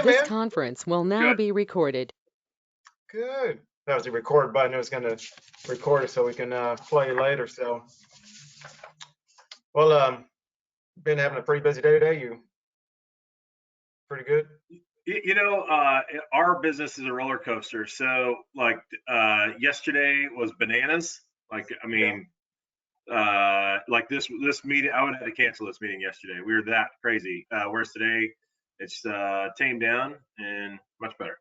This man. conference will now Good. be recorded. Good. That was the record button. It was going to record it so we can play later. So, well, been having a pretty busy day today. You pretty good? Our business is a roller coaster. So, like, yesterday was bananas. Like, I mean, like this meeting, I would have to cancel this meeting yesterday. We were that crazy. Whereas today, it's tamed down and much better.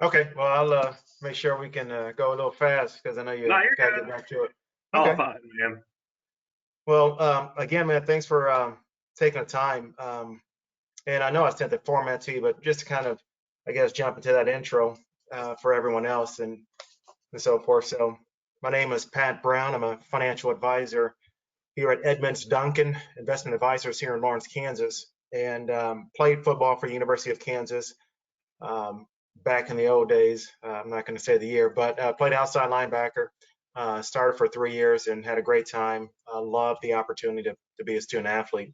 Okay. Well, I'll make sure we can go a little fast because I know you No, you're got to good. get back to it. Oh, Okay. fine, man. Well, again, man, thanks for taking the time. And I know I sent the format to you, but just to kind of, I guess, jump into that intro for everyone else and so forth. So my name is Pat Brown. I'm a financial advisor here at Edmonds Duncan Investment Advisors here in Lawrence, Kansas, and played football for the University of Kansas back in the old days. I'm not going to say the year, but played outside linebacker. Started for 3 years and had a great time. Loved the opportunity to be a student athlete,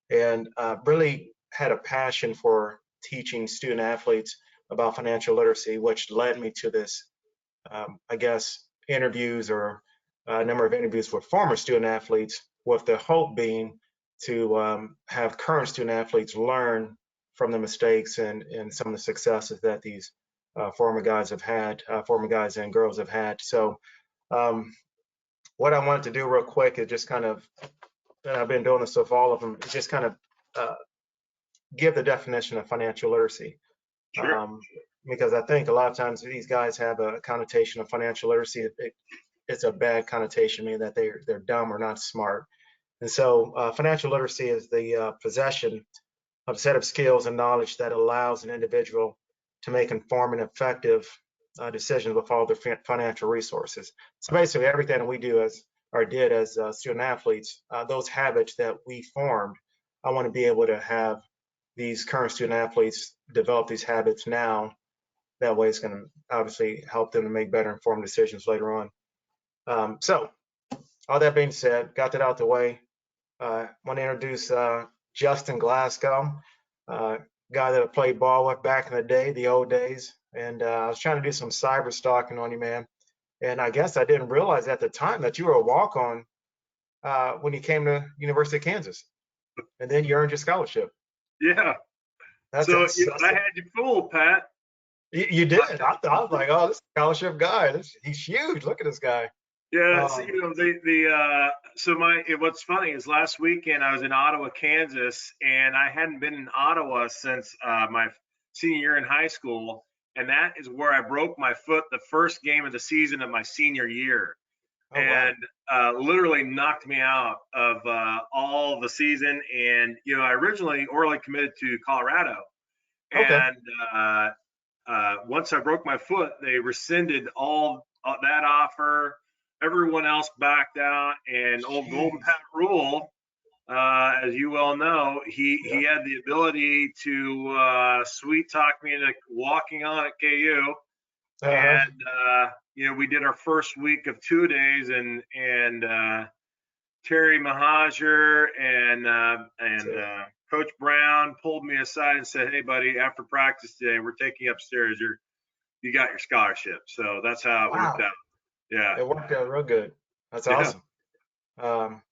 and really had a passion for teaching student athletes about financial literacy, which led me to this, I guess, interviews or a number of interviews with former student athletes, with the hope being to have current student athletes learn from the mistakes and some of the successes that these former guys and girls have had. So what I wanted to do real quick is just kind of, and I've been doing this with all of them, is just kind of give the definition of financial literacy. Sure. Because I think a lot of times these guys have a connotation of financial literacy. It's a bad connotation, meaning that they're dumb or not smart. And so financial literacy is the possession of a set of skills and knowledge that allows an individual to make informed and effective decisions with all their financial resources. So basically everything that we do did as student athletes, those habits that we formed, I want to be able to have these current student athletes develop these habits now. That way it's going to obviously help them to make better informed decisions later on. So all that being said, got that out the way. I want to introduce Justin Glasgow, guy that I played ball with back in the day, the old days. And I was trying to do some cyber stalking on you, man. And I guess I didn't realize at the time that you were a walk-on when you came to University of Kansas. And then you earned your scholarship. Yeah. That's So I had you fooled, Pat. You did. I was like, oh, this scholarship guy, he's huge. Look at this guy. Yeah. So what's funny is last weekend I was in Ottawa, Kansas, and I hadn't been in Ottawa since my senior year in high school, and that is where I broke my foot the first game of the season of my senior year. Oh, and wow. Literally knocked me out of all the season. And I originally orally committed to Colorado, Okay. and once I broke my foot, they rescinded all that offer. Everyone else backed out, and old Golden Pat Rule, as you well know, he had the ability to sweet talk me into walking on at KU. And we did our first week of 2 days, and Terry Mahajer and Coach Brown pulled me aside and said, "Hey, buddy, after practice today, we're taking you upstairs. You got your scholarship." So that's how it worked out. Yeah, it worked out real good. That's awesome.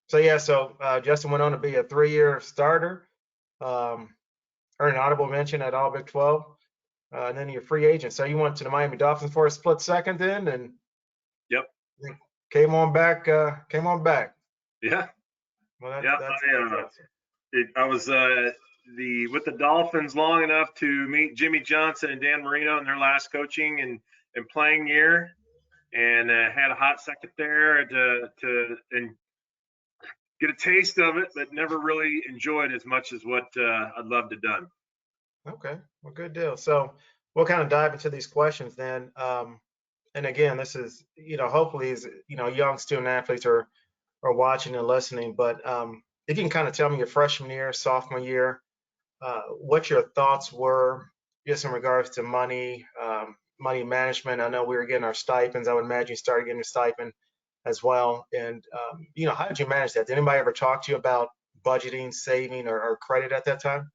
So Justin went on to be a 3-year starter, earned an honorable mention at All Big 12. And then you're a free agent. So you went to the Miami Dolphins for a split second then, and yep, came on back. Yeah. Well, that's awesome. I was with the Dolphins long enough to meet Jimmy Johnson and Dan Marino in their last coaching and playing year, and had a hot second there to get a taste of it, but never really enjoyed as much as what I'd love to done. Okay, well, good deal. So we'll kind of dive into these questions then. And again, this is, hopefully, young student athletes are watching and listening. But if you can kind of tell me your freshman year, sophomore year, what your thoughts were just in regards to money, money management. I know we were getting our stipends. I would imagine you started getting a stipend as well. And, how did you manage that? Did anybody ever talk to you about budgeting, saving, or credit at that time?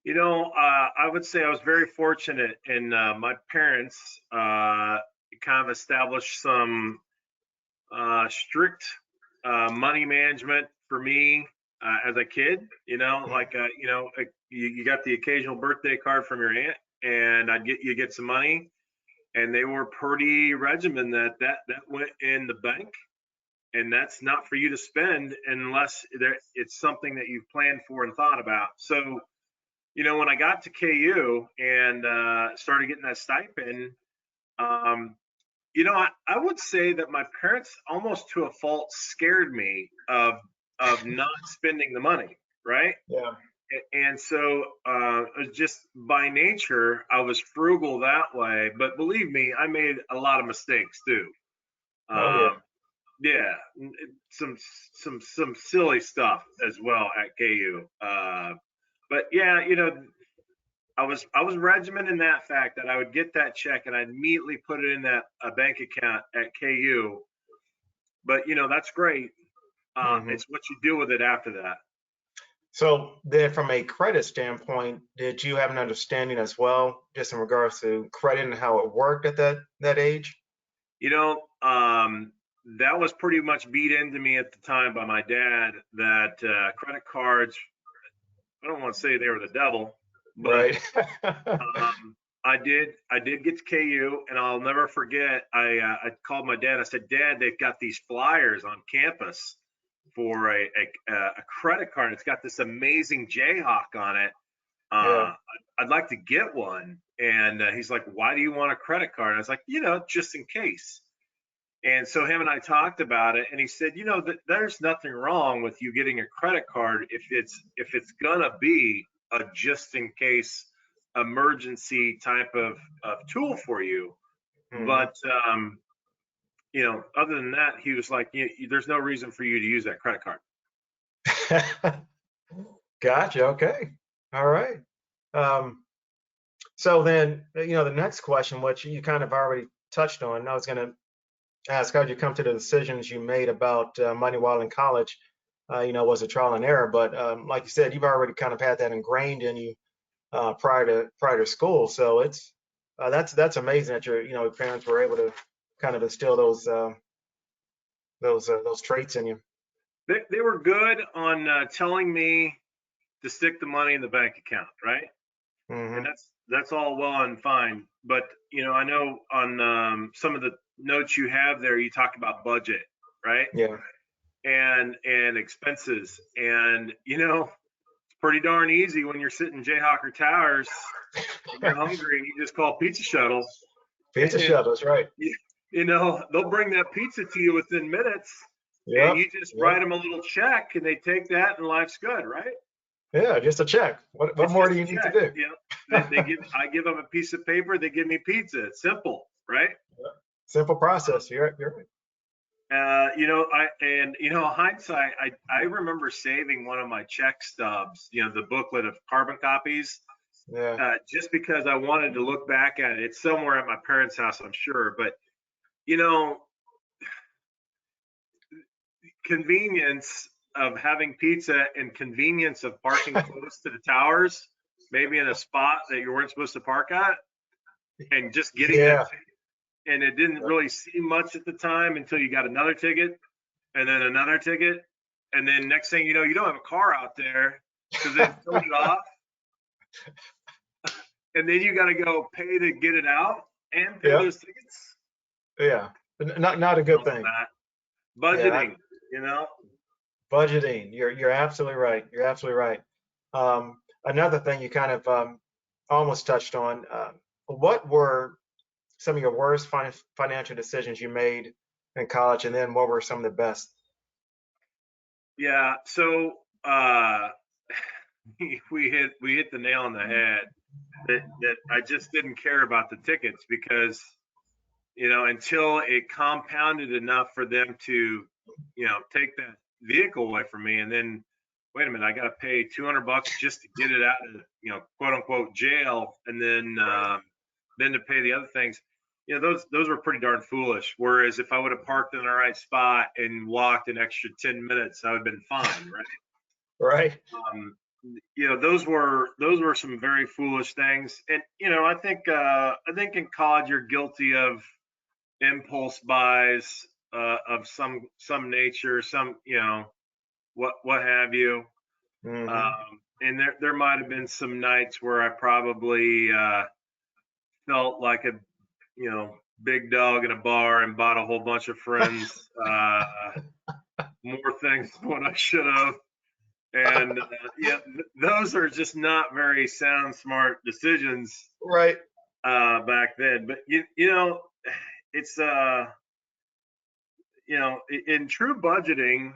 I would say I was very fortunate in my parents kind of established some strict money management for me as a kid. You got the occasional birthday card from your aunt, and you get some money, and they were pretty regimented that went in the bank, and that's not for you to spend unless it's something that you've planned for and thought about. So when I got to KU and started getting that stipend, um, I would say that my parents, almost to a fault, scared me of not spending the money, right? Yeah. And so, just by nature, I was frugal that way. But believe me, I made a lot of mistakes too. Oh yeah. Um, yeah, some some silly stuff as well at KU. But yeah, I was regimented in that fact that I would get that check and I'd immediately put it in that a bank account at KU. But that's great. Hmm. It's what you do with it after that. So then, from a credit standpoint, did you have an understanding as well, just in regards to credit and how it worked at that age? You know, um, that was pretty much beat into me at the time by my dad that credit cards, I don't want to say they were the devil, but Right. I did get to KU, and I'll never forget. I called my dad. I said, Dad, they've got these flyers on campus for a credit card. It's got this amazing Jayhawk on it. Yeah. I'd like to get one. And he's like, Why do you want a credit card? And I was like, just in case. And so him and I talked about it, and he said, there's nothing wrong with you getting a credit card if it's gonna be a just in case emergency type of tool for you. Hmm. But other than that, he was like, there's no reason for you to use that credit card. Gotcha. Okay. All right. Um, so then, the next question, which you kind of already touched on, I was going to ask how did you come to the decisions you made about money while in college? Was it trial and error? But like you said, you've already kind of had that ingrained in you prior to school. So that's amazing that your parents were able to kind of instill those traits in you. They were good on telling me to stick the money in the bank account, right? And Hmm. that's all well and fine. But I know on some of the notes you have there, you talk about budget, right? Yeah. And expenses, and it's pretty darn easy when you're sitting in Jayhawker Towers and you're hungry and you just call Pizza Shuttle, Pizza and shovels, right? they'll bring that pizza to you within minutes, and Yep. you just Yep. write them a little check and they take that and life's good, right? Yeah. Just a check. What It's more just do a you need to check. do? I give them a piece of paper, they give me pizza. It's simple, right? Simple process. You're right. Hindsight, I remember saving one of my check stubs, the booklet of carbon copies, Yeah. just because I wanted to look back at it. It's somewhere at my parents' house, I'm sure. But you know, convenience of having pizza and convenience of parking close to the towers, maybe in a spot that you weren't supposed to park at, and just getting that Yeah. ticket. And it didn't really seem much at the time until you got another ticket, and then another ticket, and then next thing you know, you don't have a car out there because they've towed it off, and then you got to go pay to get it out and pay Yeah. those tickets. Yeah. Not a good Enough of thing. that. Yeah. Budgeting, you know. Budgeting. You're absolutely right. You're absolutely right. Another thing you kind of almost touched on. What were some of your worst financial decisions you made in college, and then what were some of the best? Yeah. So we hit the nail on the head that I just didn't care about the tickets because until it compounded enough for them to take that vehicle away from me, and then wait a minute, I got to pay $200 just to get it out of quote unquote jail, and then to pay the other things. Those were pretty darn foolish. Whereas if I would have parked in the right spot and walked an extra 10 minutes, I would have been fine, right? Right. those were some very foolish things. And I think in college you're guilty of impulse buys of some nature, some what have you. Hmm. And there might have been some nights where I probably felt like a big dog in a bar and bought a whole bunch of friends more things than what I should have. And those are just not very sound, smart decisions Right. back then. But it's in true budgeting,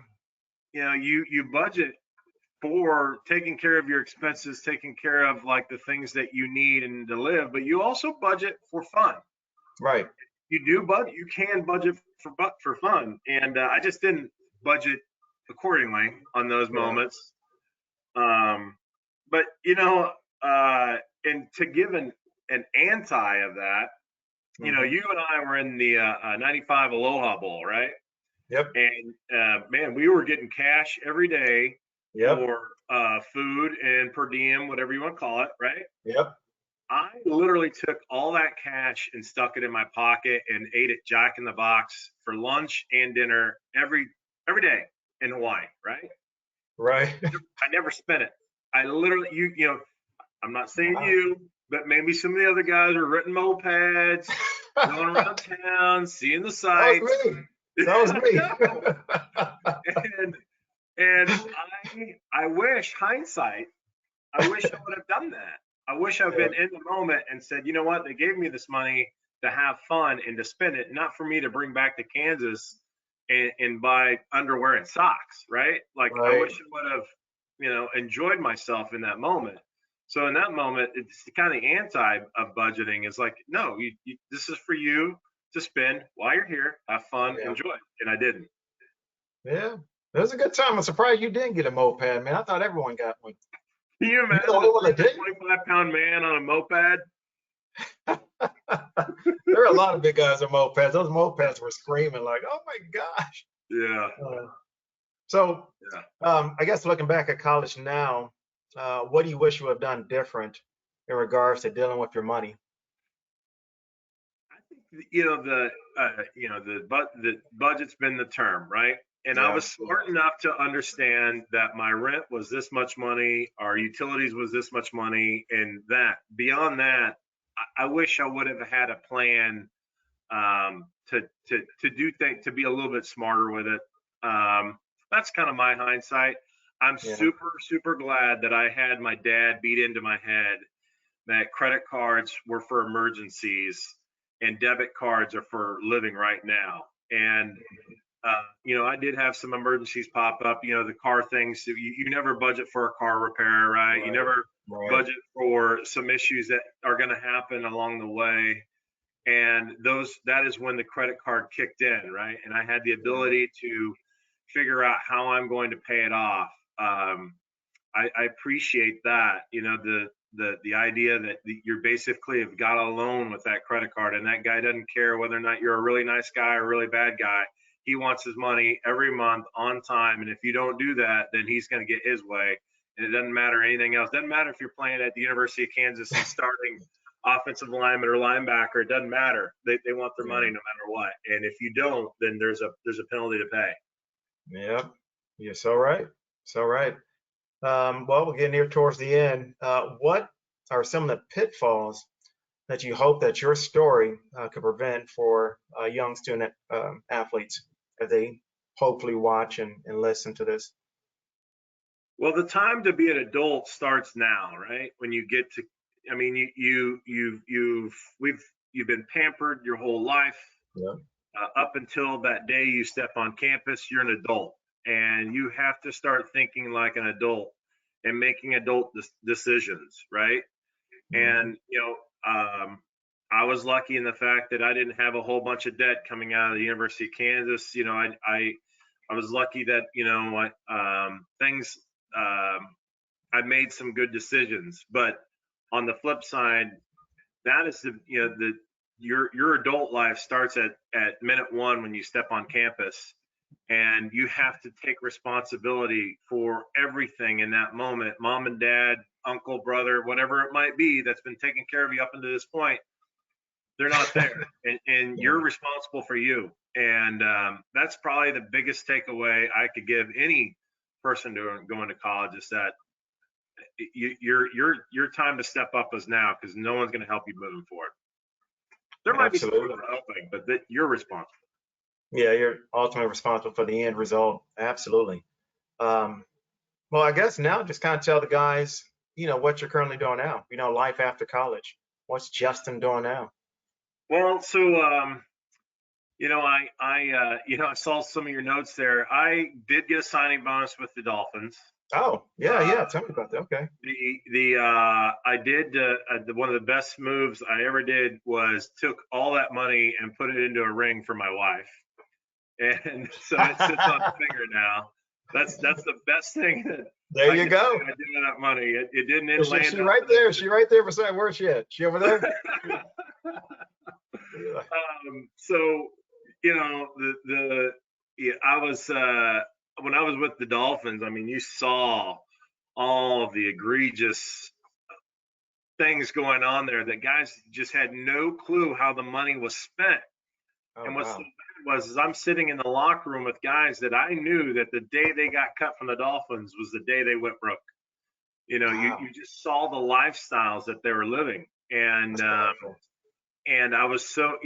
you budget for taking care of your expenses, taking care of like the things that you need and to live, but you also budget for fun. Right. You can budget for fun, and I just didn't budget accordingly on those Yeah. moments. But and to give an anti of that, Hmm. you and I were in the '95 Aloha Bowl, right? Yep. And man, we were getting cash every day Yep. for food and per diem, whatever you want to call it, right? Yep. I literally took all that cash and stuck it in my pocket and ate at Jack in the Box for lunch and dinner every day in Hawaii, right? Right. I never spent it. I literally, I'm not saying Wow. you, but maybe some of the other guys are renting mopeds, going around town, seeing the That was sights. me. That was me. and and I wish hindsight, I wish I would have done that. I wish I'd Yeah. been in the moment and said, you know what, they gave me this money to have fun and to spend it, not for me to bring back to Kansas and buy underwear and socks, right? Like I Right. wish I would have, enjoyed myself in that moment. So in that moment, it's the kind of anti of budgeting is like, no, this is for you to spend while you're here, have fun, Yeah. enjoy. And I didn't. Yeah. It was a good time. I'm surprised you didn't get a moped, man. I thought everyone got one. Can you You the imagine a only one that didn't? 325-pound man on a moped? There are a lot of big guys on mopeds. Those mopeds were screaming like, "Oh my gosh!" Yeah, Uh, so, yeah. I guess looking back at college now, what do you wish you would have done different in regards to dealing with your money? I think the budget's been the term, right? And I Yeah. was smart enough to understand that my rent was this much money, our utilities was this much money, and that beyond that, I wish I would have had a plan to do things to be a little bit smarter with it. That's kind of my hindsight. I'm Yeah. super glad that I had my dad beat into my head that credit cards were for emergencies and debit cards are for living right now. And I did have some emergencies pop up. The car things. You never budget for a car repair, right? You Right. never Right. budget for some issues that are going to happen along the way. And that is when the credit card kicked in, right? And I had the Yeah. ability to figure out how I'm going to pay it off. I appreciate that. The idea that you're basically have got a loan with that credit card, and that guy doesn't care whether or not you're a really nice guy or a really bad guy. He wants his money every month on time, and if you don't do that, then he's going to get his way. And it doesn't matter anything else. Doesn't matter if you're playing at the University of Kansas and starting offensive lineman or linebacker. It doesn't matter. They want their money Yeah. no matter what. And if you don't, then there's a penalty to pay. Yep. You're so right. So right. Well, we're getting here towards the end. What are some of the pitfalls that you hope that your story could prevent for young student athletes as they hopefully watch and listen to this? Well, the time to be an adult starts now, right? When you get to, I mean, you've been pampered your whole life. Yeah. Up until that day you step on campus, you're an adult, and you have to start thinking like an adult and making adult decisions, right? Hmm. And I was lucky in the fact that I didn't have a whole bunch of debt coming out of the University of Kansas. I was lucky that things I made some good decisions. But on the flip side, that is your adult life starts at minute one when you step on campus, and you have to take responsibility for everything in that moment. Mom and dad, uncle, brother, whatever it might be that's been taking care of you up until this point, they're not there, and you're responsible for you. And that's probably the biggest takeaway I could give any person going to college, is that your time to step up is now, because no one's going to help you moving forward. There might be some people helping, but you're responsible. Yeah, you're ultimately responsible for the end result. Absolutely. Well, I guess now just kind of tell the guys, what you're currently doing now. Life after college. What's Justin doing now? Well, so I saw some of your notes there. I did get a signing bonus with the Dolphins. Oh, yeah. Tell me about that. Okay. I did one of the best moves I ever did was took all that money and put it into a ring for my wife, and so it sits on the finger now. That's the best thing. There you go. I did with that money. It didn't land. She right there. She right there beside. Where's she at? She over there? So I was when I was with the Dolphins. I mean, you saw all of the egregious things going on there that guys just had no clue how the money was spent. And what's so bad was I'm sitting in the locker room with guys that I knew that the day they got cut from the Dolphins was the day they went broke. You just saw the lifestyles that they were living. And I was so,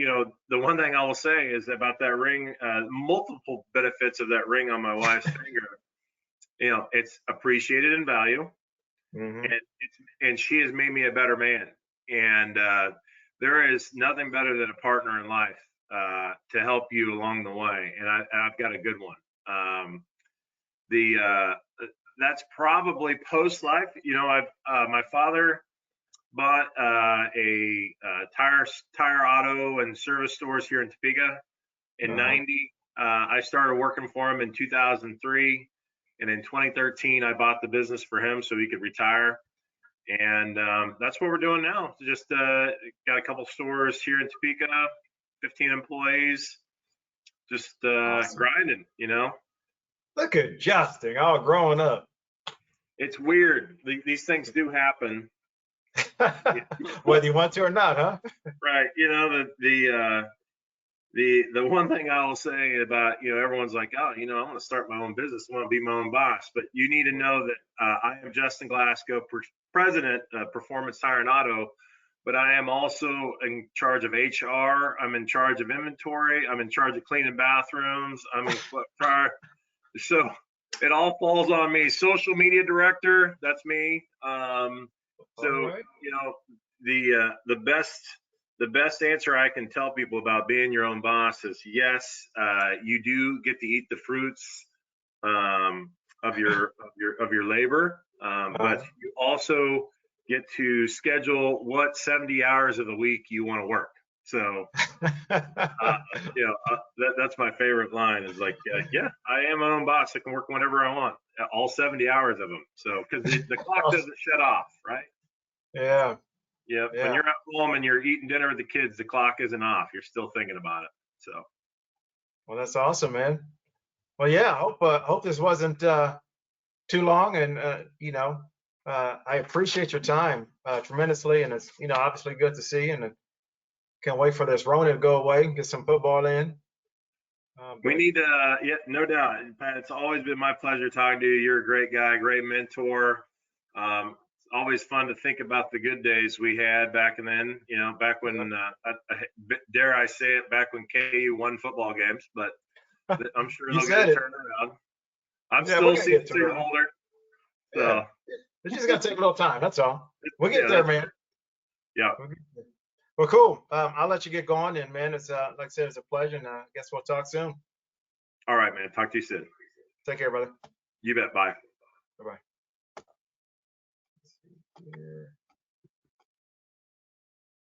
the one thing I will say is about that ring, multiple benefits of that ring on my wife's finger. It's appreciated in value, and she has made me a better man. And there is nothing better than a partner in life to help you along the way. And I've got a good one. That's probably post life. My father bought a tire auto and service stores here in Topeka in '90. I started working for him in 2003, and in 2013 I bought the business for him so he could retire. And that's what we're doing now. Just got a couple stores here in Topeka, 15 employees, just awesome. Grinding. Look at Justin, all growing up. It's weird. These things do happen. Whether you want to or not, huh? Right. The one thing I will say about, everyone's like, oh, I want to start my own business. I want to be my own boss. But you need to know that I am Justin Glasgow, president of Performance Tire and Auto, but I am also in charge of HR. I'm in charge of inventory. I'm in charge of cleaning bathrooms. So it all falls on me. Social media director, that's me. Right. The best answer I can tell people about being your own boss is yes, you do get to eat the fruits of your labor, but you also get to schedule what 70 hours of the week you want to work. So, that's my favorite line is like, yeah, I am my own boss. I can work whenever I want, all 70 hours of them. So, because the clock doesn't shut off, right? Yeah. Yeah. When you're at home and you're eating dinner with the kids, the clock isn't off. You're still thinking about it. So. Well, that's awesome, man. Well, yeah. Hope this wasn't too long, and I appreciate your time tremendously, and it's obviously good to see you, and can't wait for this Rona to go away and get some football in. We need to, no doubt. Pat, it's always been my pleasure talking to you. You're a great guy, great mentor. It's always fun to think about the good days we had back then, back when, dare I say it, back when KU won football games, but I'm sure they'll get it turned around. I'm still a season holder. So. It's just got to take a little time. That's all. We'll get there, man. Yeah. Well, cool. I'll let you get going, and man, it's like I said, it's a pleasure, and I guess we'll talk soon. All right, man. Talk to you soon. Take care, brother. You bet. Bye. Bye-bye.